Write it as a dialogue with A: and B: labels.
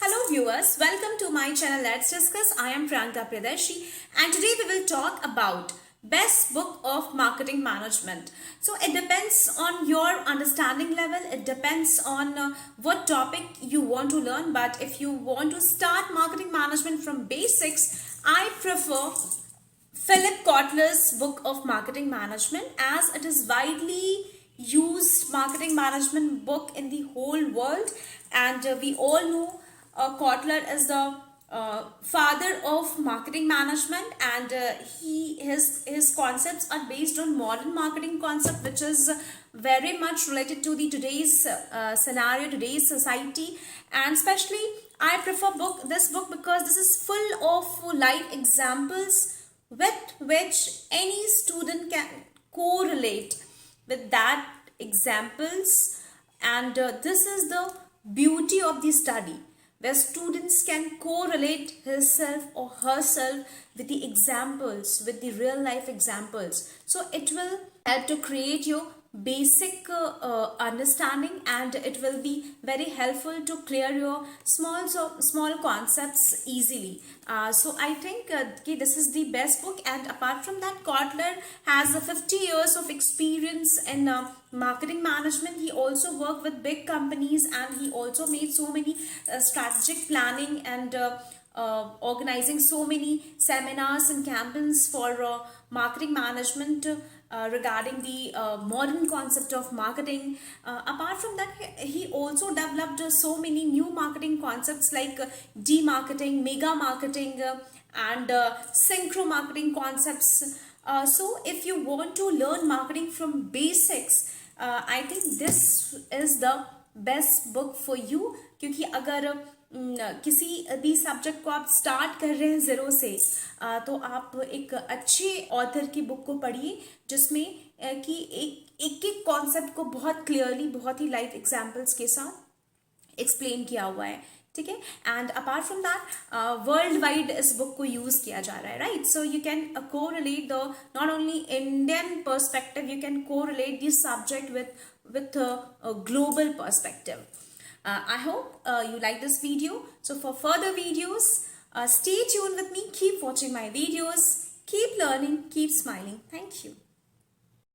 A: Hello viewers, welcome to my channel. Let's discuss. I am Priyanka Pradeshi and today we will talk about best book of marketing management. So it depends on your understanding level. It depends on what topic you want to learn. But if you want to start marketing management from basics, I prefer Philip Kotler's book of marketing management, as it is widely used marketing management book in the whole world, and we all know Kotler is the father of marketing management, and his concepts are based on modern marketing concept, which is very much related to the today's scenario, today's society. And especially I prefer this book because this is full of live examples with which any student can correlate with that examples, and this is the beauty of the study, where students can correlate himself or herself with the examples, with the real life examples. So it will help to create your basic understanding, and it will be very helpful to clear your small concepts easily. So I think this is the best book. And apart from that, Kotler has 50 years of experience in marketing management. He also worked with big companies, and he also made so many strategic planning and organizing so many seminars and campaigns for marketing management regarding the modern concept of marketing. Apart from that, he also developed so many new marketing concepts like demarketing, mega marketing, and synchro marketing concepts. So if you want to learn marketing from basics, I think this is the best book for you, क्योंकि अगर किसी भी subject को आप start कर रहे हैं zero से, तो आप एक अच्छे ऑथर की बुक को पढ़िए, जिसमें कि एक कॉन्सेप्ट को बहुत क्लियरली, बहुत ही लाइव एग्जांपल्स के साथ एक्सप्लेन किया हुआ है. ठीक है. And apart from that, world wide इस बुक को यूज किया जा रहा है, right. So you can correlate the not only Indian perspective, you can correlate this subject with a global perspective. I hope you like this video. So for further videos, stay tuned with me. Keep watching my videos. Keep learning. Keep smiling. Thank you.